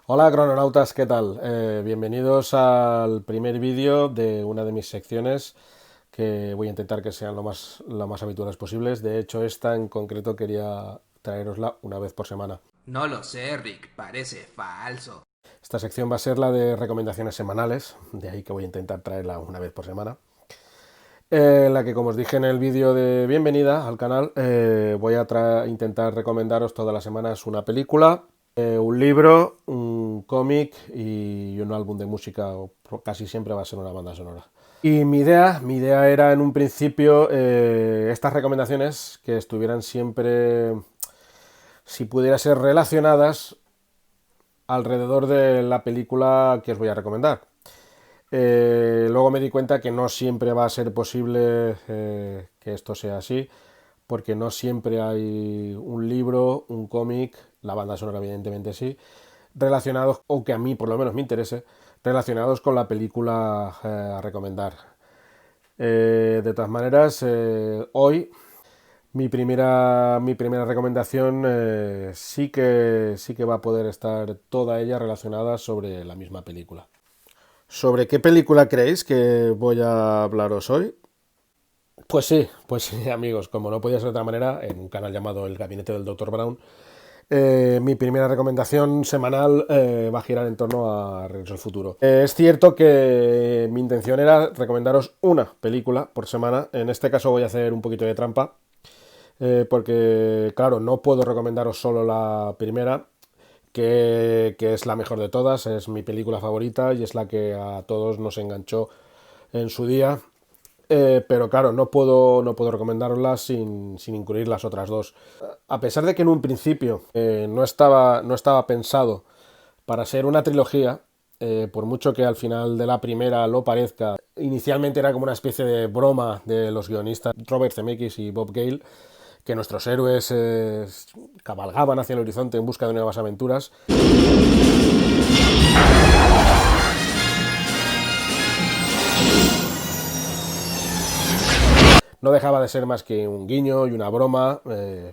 Hola crononautas, ¿qué tal? Bienvenidos al primer vídeo de una de mis secciones que voy a intentar que sean lo más habituales posibles. De hecho, esta en concreto quería traerosla una vez por semana. No lo sé, Rick, parece falso. Esta sección va a ser la de recomendaciones semanales, de ahí que voy a intentar traerla una vez por semana. En la que, como os dije en el vídeo de bienvenida al canal, voy a intentar recomendaros todas las semanas una película, un libro, un cómic y un álbum de música, o casi siempre va a ser una banda sonora. Y mi idea era en un principio estas recomendaciones que estuvieran siempre, si pudiera ser relacionadas alrededor de la película que os voy a recomendar. Luego me di cuenta que no siempre va a ser posible que esto sea así, porque no siempre hay un libro, un cómic, la banda sonora evidentemente sí, relacionados, o que a mí por lo menos me interese, relacionados con la película a recomendar. De todas maneras, hoy mi primera recomendación sí que va a poder estar toda ella relacionada sobre la misma película. ¿Sobre qué película creéis que voy a hablaros hoy? Pues sí, amigos, como no podía ser de otra manera, en un canal llamado El Gabinete del Dr. Brown, mi primera recomendación semanal va a girar en torno a Regreso al Futuro. Es cierto que mi intención era recomendaros una película por semana. En este caso voy a hacer un poquito de trampa, porque, claro, no puedo recomendaros solo la primera, que es la mejor de todas, es mi película favorita y es la que a todos nos enganchó en su día. Pero claro, no puedo recomendarlas sin incluir las otras dos. A pesar de que en un principio no estaba pensado para ser una trilogía, por mucho que al final de la primera lo parezca, inicialmente era como una especie de broma de los guionistas Robert Zemeckis y Bob Gale, que nuestros héroes cabalgaban hacia el horizonte en busca de nuevas aventuras. No dejaba de ser más que un guiño y una broma,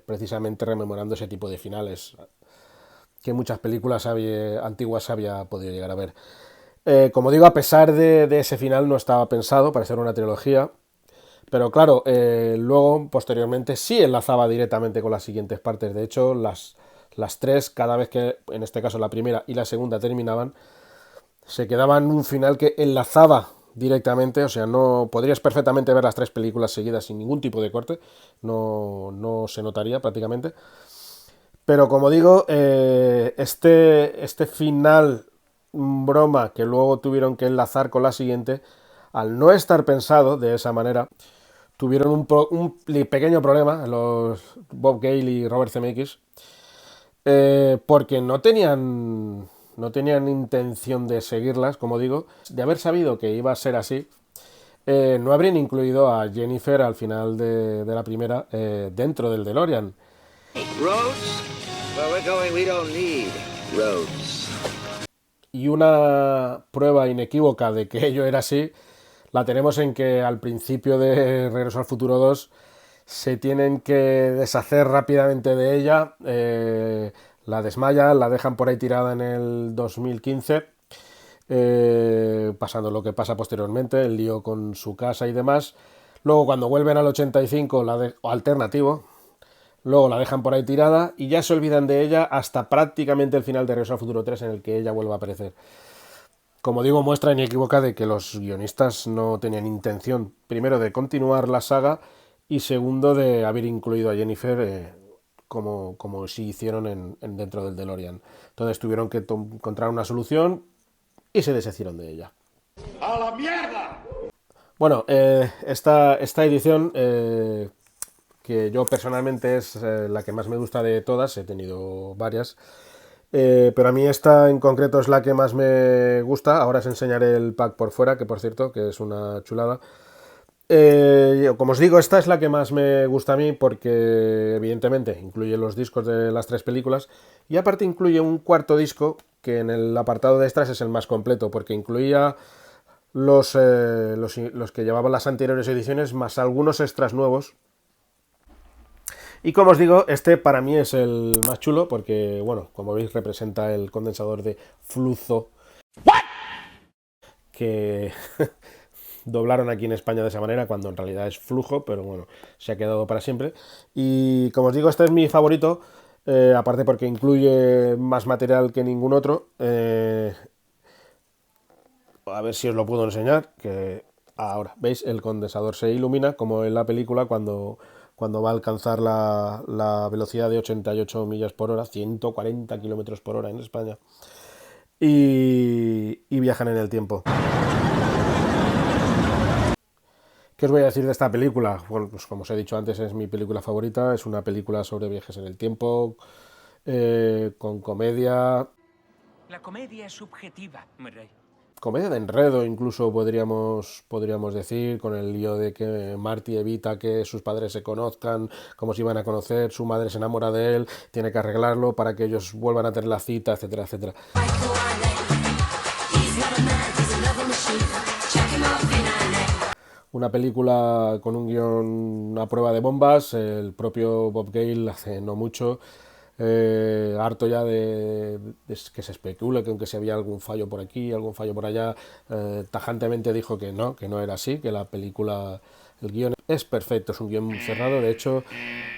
precisamente rememorando ese tipo de finales que muchas películas antiguas había podido llegar a ver. Como digo, a pesar de ese final no estaba pensado para ser una trilogía, pero claro, luego, posteriormente, sí enlazaba directamente con las siguientes partes. De hecho, las tres, cada vez que, en este caso, la primera y la segunda terminaban, se quedaban un final que enlazaba directamente, o sea, no podrías perfectamente ver las tres películas seguidas sin ningún tipo de corte, no se notaría prácticamente. Pero como digo, este final broma que luego tuvieron que enlazar con la siguiente, al no estar pensado de esa manera, tuvieron un pequeño problema los Bob Gale y Robert Zemeckis, porque no tenían intención de seguirlas, como digo. De haber sabido que iba a ser así, no habrían incluido a Jennifer al final de la primera dentro del DeLorean. Roads? Where we're going, we don't need roads. Y una prueba inequívoca de que ello era así la tenemos en que al principio de Regreso al Futuro 2 se tienen que deshacer rápidamente de ella, la desmayan, la dejan por ahí tirada en el 2015, pasando lo que pasa posteriormente, el lío con su casa y demás. Luego cuando vuelven al 85, o alternativo, luego la dejan por ahí tirada y ya se olvidan de ella hasta prácticamente el final de Regreso al Futuro 3 en el que ella vuelve a aparecer. Como digo, muestra inequívoca de que los guionistas no tenían intención, primero, de continuar la saga y segundo, de haber incluido a Jennifer como sí hicieron dentro del DeLorean. Entonces tuvieron que encontrar una solución y se deshicieron de ella. ¡A la mierda! Bueno, esta edición, que yo personalmente es la que más me gusta de todas, he tenido varias, pero a mí esta en concreto es la que más me gusta. Ahora os enseñaré el pack por fuera, que por cierto, que es una chulada. Como os digo, esta es la que más me gusta a mí porque evidentemente incluye los discos de las tres películas y aparte incluye un cuarto disco que en el apartado de extras es el más completo porque incluía los que llevaban las anteriores ediciones más algunos extras nuevos. Y como os digo, este para mí es el más chulo porque, bueno, como veis representa el condensador de flujo que doblaron aquí en España de esa manera cuando en realidad es flujo, pero bueno, se ha quedado para siempre. Y como os digo, este es mi favorito, aparte porque incluye más material que ningún otro. A ver si os lo puedo enseñar, que ahora, ¿veis? El condensador se ilumina como en la película cuando va a alcanzar la velocidad de 88 millas por hora, 140 kilómetros por hora en España, y viajan en el tiempo. ¿Qué os voy a decir de esta película? Bueno, pues como os he dicho antes, es mi película favorita, es una película sobre viajes en el tiempo, con comedia, La comedia es subjetiva, Murray. comedia de enredo, incluso podríamos decir, con el lío de que Marty evita que sus padres se conozcan, cómo se iban a conocer, su madre se enamora de él, tiene que arreglarlo para que ellos vuelvan a tener la cita, etcétera, etcétera. Una película con un guión a prueba de bombas, el propio Bob Gale hace no mucho, harto ya de que se especule que aunque si había algún fallo por aquí, algún fallo por allá, tajantemente dijo que no era así, que la película, el guión es perfecto, es un guión cerrado, de hecho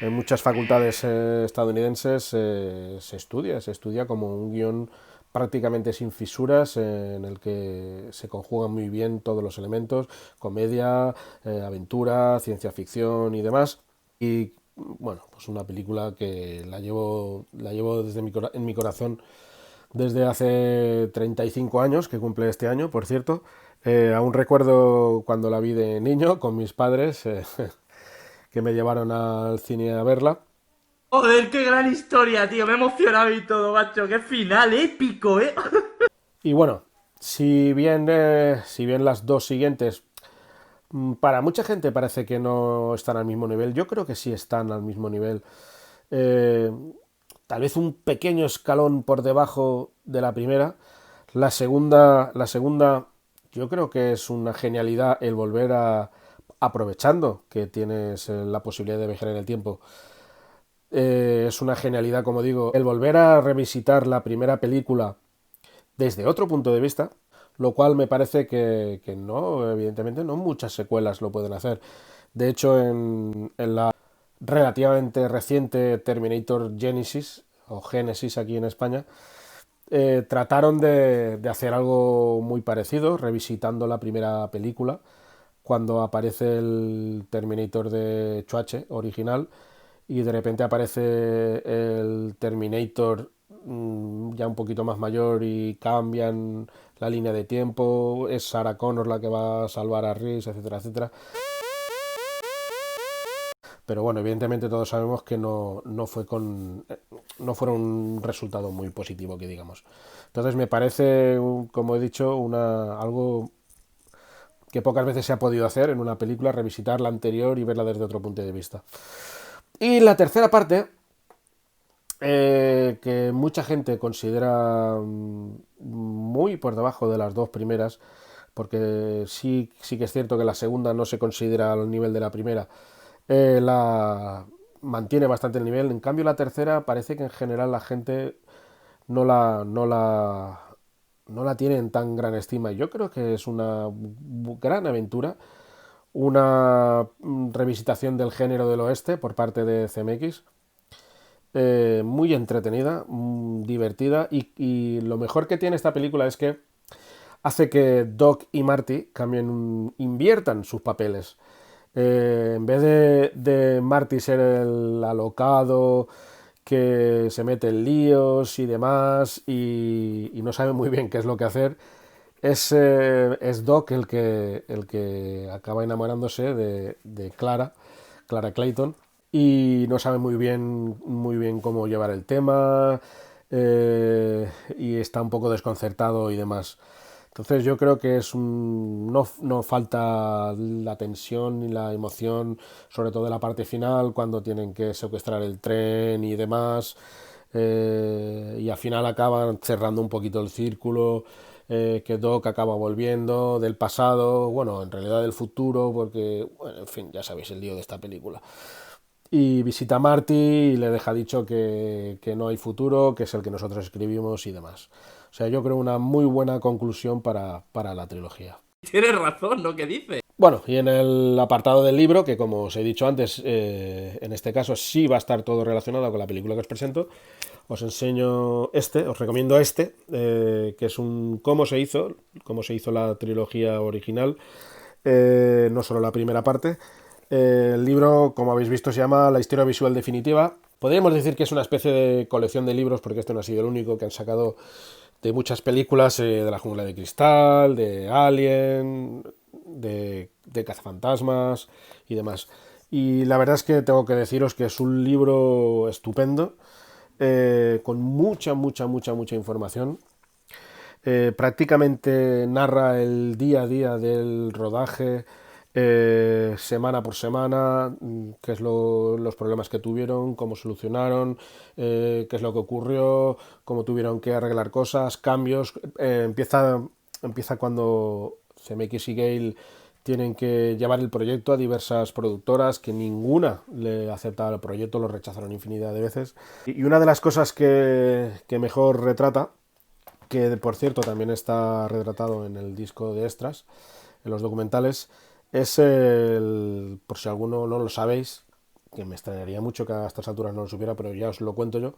en muchas facultades estadounidenses se estudia como un guión prácticamente sin fisuras, en el que se conjugan muy bien todos los elementos, comedia, aventura, ciencia ficción y demás. Y bueno, pues una película que la llevo en mi corazón desde hace 35 años, que cumple este año, por cierto. Aún recuerdo cuando la vi de niño con mis padres, que me llevaron al cine a verla. Joder, qué gran historia, tío. Me he emocionado y todo, macho. Qué final épico, ¿eh? Y bueno, si bien las dos siguientes, para mucha gente parece que no están al mismo nivel, yo creo que sí están al mismo nivel. Eh, Tal vez un pequeño escalón por debajo de la primera. La segunda, yo creo que es una genialidad el volver a, aprovechando que tienes la posibilidad de viajar en el tiempo. Es una genialidad, como digo, el volver a revisitar la primera película desde otro punto de vista, lo cual me parece que no, evidentemente, no muchas secuelas lo pueden hacer. De hecho, en la relativamente reciente Terminator Genesis, o Genesis aquí en España, trataron de hacer algo muy parecido, revisitando la primera película, cuando aparece el Terminator de Schwarzenegger original y de repente aparece el Terminator ya un poquito más mayor y cambian la línea de tiempo, es Sarah Connor la que va a salvar a Reese, etcétera, etcétera. Pero bueno, evidentemente todos sabemos que no fueron un resultado muy positivo, que digamos. Entonces me parece, como he dicho, algo que pocas veces se ha podido hacer en una película, revisitar la anterior y verla desde otro punto de vista. Y la tercera parte, que mucha gente considera muy por debajo de las dos primeras, porque sí que es cierto que la segunda no se considera al nivel de la primera, la mantiene bastante el nivel. En cambio, la tercera parece que en general la gente no la tiene en tan gran estima. Yo creo que es una gran aventura, una revisitación del género del oeste por parte de CMX, muy entretenida, divertida, y lo mejor que tiene esta película es que hace que Doc y Marty inviertan sus papeles. En vez de Marty ser el alocado que se mete en líos y demás y no sabe muy bien qué es lo que hacer, es Doc el que acaba enamorándose de Clara Clayton, y no sabe muy bien cómo llevar el tema, y está un poco desconcertado y demás. Entonces yo creo que no falta la tensión ni la emoción, sobre todo en la parte final, cuando tienen que secuestrar el tren y demás, y al final acaban cerrando un poquito el círculo, que Doc acaba volviendo del pasado, bueno, en realidad del futuro, porque, bueno, en fin, ya sabéis el lío de esta película. y visita a Marty y le deja dicho que no hay futuro, que es el que nosotros escribimos y demás. O sea, yo creo una muy buena conclusión para la trilogía. Tienes razón, ¿no? ¿Qué dices? Bueno, y en el apartado del libro, que como os he dicho antes, en este caso sí va a estar todo relacionado con la película que os presento, os enseño os recomiendo que es un cómo se hizo la trilogía original, no solo la primera parte. El libro, como habéis visto, se llama La historia visual definitiva. Podríamos decir que es una especie de colección de libros, porque este no ha sido el único que han sacado de muchas películas, de La jungla de cristal, de Alien, de cazafantasmas y demás. Y la verdad es que tengo que deciros que es un libro estupendo, con mucha información. Prácticamente narra el día a día del rodaje, semana por semana, qué es los problemas que tuvieron, cómo solucionaron, qué es lo que ocurrió, cómo tuvieron que arreglar cosas, cambios. Empieza cuando CMX y Gale tienen que llevar el proyecto a diversas productoras, que ninguna le aceptaba el proyecto, lo rechazaron infinidad de veces. Y una de las cosas que mejor retrata, que por cierto también está retratado en el disco de extras, en los documentales, es por si alguno no lo sabéis, que me extrañaría mucho que a estas alturas no lo supiera, pero ya os lo cuento yo,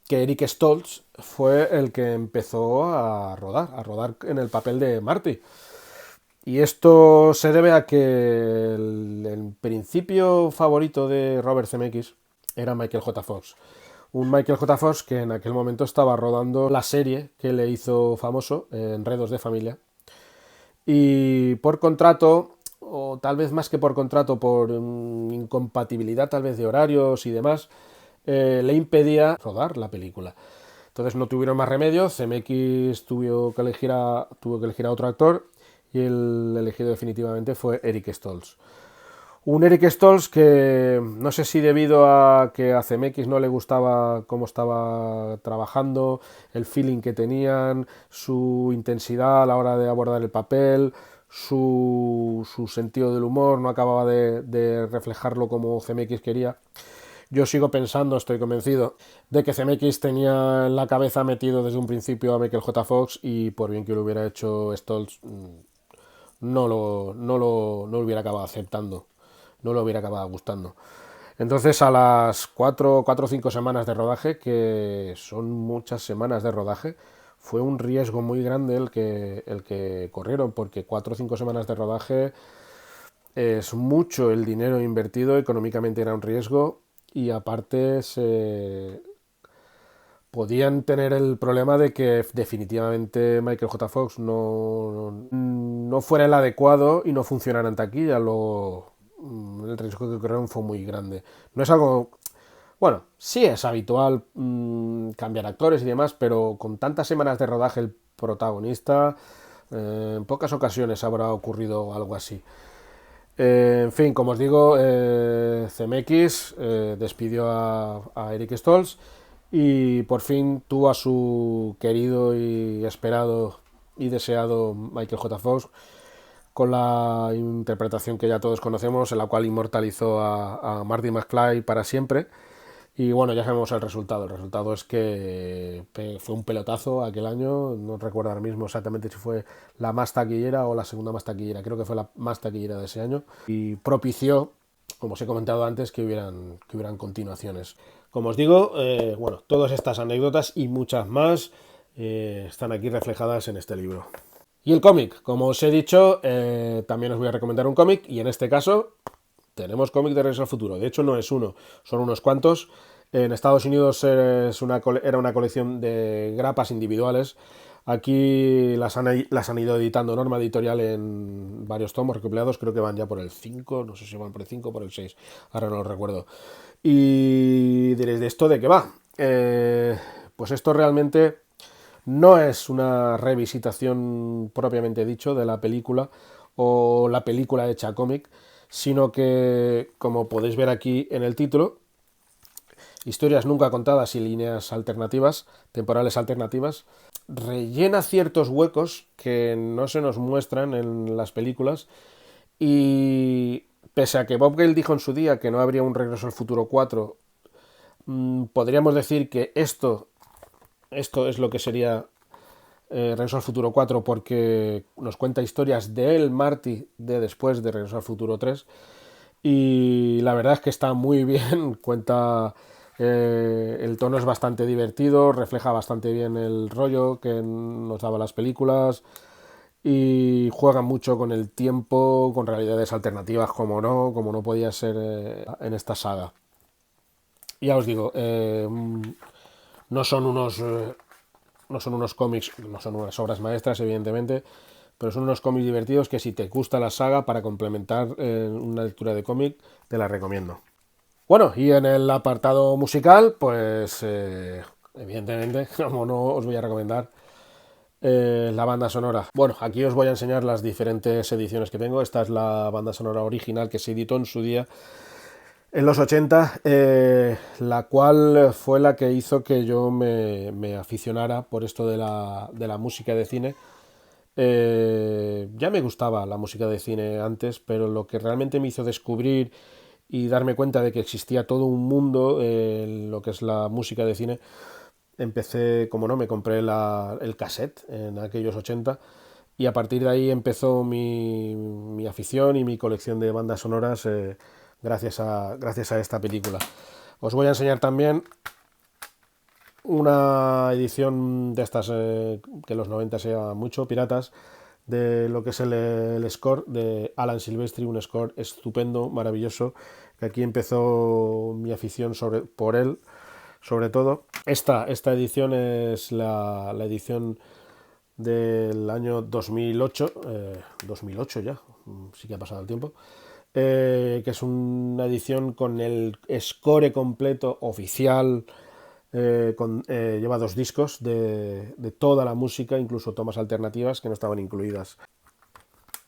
que Eric Stoltz fue el que empezó a rodar en el papel de Marty. Y esto se debe a que el principio favorito de Robert Zemeckis era Michael J. Fox. Un Michael J. Fox que en aquel momento estaba rodando la serie que le hizo famoso, Enredos de Familia. Y por contrato, o tal vez más que por contrato, por incompatibilidad tal vez de horarios y demás, le impedía rodar la película. Entonces no tuvieron más remedio, Zemeckis tuvo que elegir a otro actor y el elegido definitivamente fue Eric Stoltz. Un Eric Stoltz que no sé si debido a que a CMX no le gustaba cómo estaba trabajando, el feeling que tenían, su intensidad a la hora de abordar el papel, su sentido del humor no acababa de reflejarlo como CMX quería. Yo sigo pensando, estoy convencido, de que CMX tenía en la cabeza metido desde un principio a Michael J. Fox y por bien que lo hubiera hecho Stoltz, no lo hubiera acabado aceptando. No lo hubiera acabado gustando. Entonces a las 4 o 5 semanas de rodaje, que son muchas semanas de rodaje, fue un riesgo muy grande el que corrieron, porque 4 o 5 semanas de rodaje es mucho el dinero invertido, económicamente era un riesgo y aparte podían tener el problema de que definitivamente Michael J. Fox no fuera el adecuado y no funcionara en taquilla. El riesgo que corrieron fue muy grande. No es algo... Bueno, sí es habitual cambiar actores y demás, pero con tantas semanas de rodaje el protagonista, en pocas ocasiones habrá ocurrido algo así. En fin, como os digo, CMX despidió a Eric Stoltz y por fin tuvo a su querido y esperado y deseado Michael J. Fox, con la interpretación que ya todos conocemos, en la cual inmortalizó a Marty McFly para siempre. Y bueno, ya sabemos el resultado. El resultado es que fue un pelotazo aquel año. No recuerdo ahora mismo exactamente si fue la más taquillera o la segunda más taquillera. Creo que fue la más taquillera de ese año. Y propició, como os he comentado antes, que hubieran continuaciones. Como os digo, bueno, todas estas anécdotas y muchas más están aquí reflejadas en este libro. Y el cómic, como os he dicho, también os voy a recomendar un cómic, y en este caso tenemos cómic de Regreso al Futuro. De hecho no es uno, son unos cuantos. En Estados Unidos era una colección de grapas individuales. Aquí las han ido editando Norma Editorial en varios tomos recopilados, creo que van ya por el 5, no sé si van por el 5 o por el 6, ahora no lo recuerdo. Y diréis, ¿de esto de qué va? Pues esto realmente no es una revisitación propiamente dicho de la película o la película hecha a cómic, sino que, como podéis ver aquí en el título, historias nunca contadas y líneas alternativas, temporales alternativas, rellena ciertos huecos que no se nos muestran en las películas y pese a que Bob Gale dijo en su día que no habría un Regreso al Futuro 4, podríamos decir que esto es lo que sería Regreso al Futuro 4, porque nos cuenta historias de él, Marty, de después de Regreso al Futuro 3, y la verdad es que está muy bien, cuenta, el tono es bastante divertido, refleja bastante bien el rollo que nos daba las películas, y juega mucho con el tiempo, con realidades alternativas, como no podía ser en esta saga. Ya os digo, no son unos no son unos cómics, no son unas obras maestras, evidentemente, pero son unos cómics divertidos que si te gusta la saga, para complementar una lectura de cómic, te la recomiendo. Bueno, y en el apartado musical, pues evidentemente, como no os voy a recomendar la banda sonora. Bueno, aquí os voy a enseñar las diferentes ediciones que tengo. Esta es la banda sonora original que se editó en su día en los 80, la cual fue la que hizo que yo me aficionara por esto de la música de cine. Ya me gustaba la música de cine antes, pero lo que realmente me hizo descubrir y darme cuenta de que existía todo un mundo en lo que es la música de cine, empecé, como no, me compré el cassette en aquellos 80, y a partir de ahí empezó mi afición y mi colección de bandas sonoras, gracias a esta película. Os voy a enseñar también una edición de estas que en los 90 se llama mucho, piratas, de lo que es el score de Alan Silvestri, un score estupendo, maravilloso, que aquí empezó mi afición por él, sobre todo. Esta edición es la edición del año 2008, 2008 ya, sí que ha pasado el tiempo, que es una edición con el score completo oficial, lleva 2 discos de toda la música, incluso tomas alternativas que no estaban incluidas.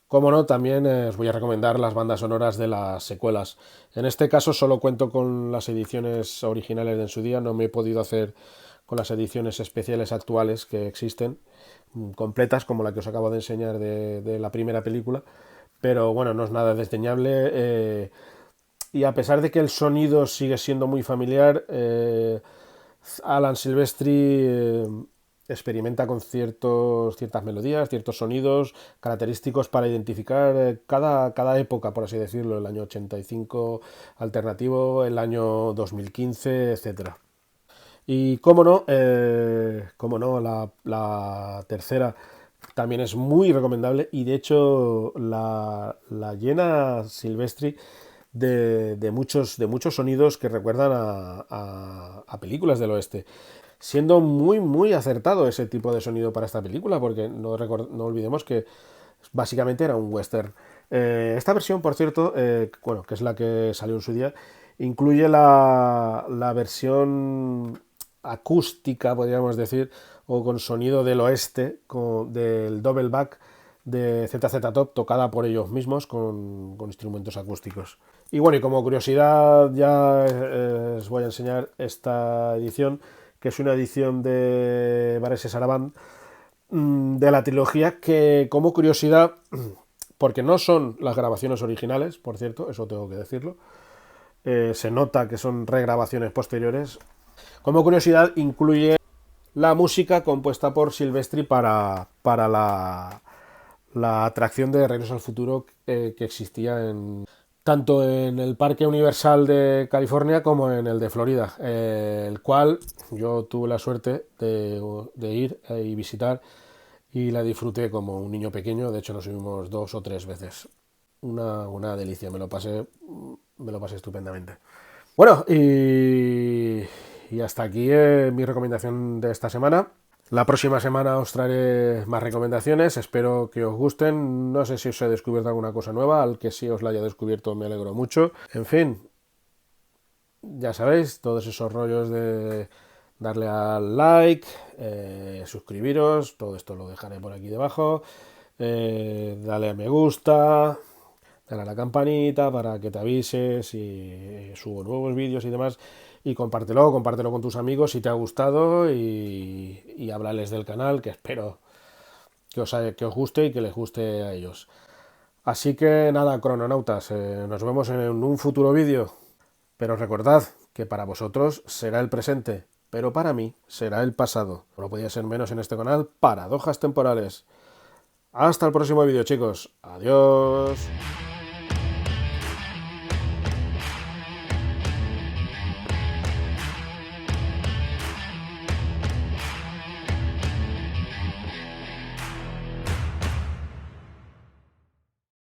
Como no, también os voy a recomendar las bandas sonoras de las secuelas. En este caso solo cuento con las ediciones originales de en su día, no me he podido hacer con las ediciones especiales actuales que existen, completas, como la que os acabo de enseñar de la primera película, pero bueno, no es nada desdeñable, y a pesar de que el sonido sigue siendo muy familiar, Alan Silvestri experimenta con ciertas melodías, ciertos sonidos característicos para identificar cada época, por así decirlo, el año 85 alternativo, el año 2015, etcétera. Y cómo no, la tercera también es muy recomendable, y de hecho la llena Silvestri de muchos sonidos que recuerdan a películas del oeste, siendo muy acertado ese tipo de sonido para esta película, porque no olvidemos que básicamente era un western. Esta versión, por cierto, bueno, que es la que salió en su día, incluye la versión acústica, podríamos decir, o con sonido del oeste, del double back de ZZ Top, tocada por ellos mismos con instrumentos acústicos. Y bueno, y como curiosidad ya os voy a enseñar esta edición, que es una edición de Varese Sarabande, de la trilogía, que como curiosidad, porque no son las grabaciones originales, por cierto, eso tengo que decirlo, se nota que son regrabaciones posteriores, como curiosidad incluye la música compuesta por Silvestri para la atracción de Regreso al Futuro, que existía tanto en el Parque Universal de California como en el de Florida, el cual yo tuve la suerte de ir y visitar, y la disfruté como un niño pequeño. De hecho nos subimos 2 o 3 veces. Una delicia, me lo pasé estupendamente. Bueno, y hasta aquí mi recomendación de esta semana. La próxima semana os traeré más recomendaciones, espero que os gusten. No sé si os he descubierto alguna cosa nueva, al que sí os la haya descubierto me alegro mucho. En fin, ya sabéis, todos esos rollos de darle al like, suscribiros, todo esto lo dejaré por aquí debajo, dale a me gusta, dale a la campanita para que te avise si subo nuevos vídeos y demás, y compártelo con tus amigos si te ha gustado, y háblales del canal, que espero que os guste y que les guste a ellos. Así que nada, crononautas, nos vemos en un futuro vídeo. Pero recordad que para vosotros será el presente, pero para mí será el pasado. No podía ser menos en este canal, Paradojas Temporales. Hasta el próximo vídeo, chicos. Adiós.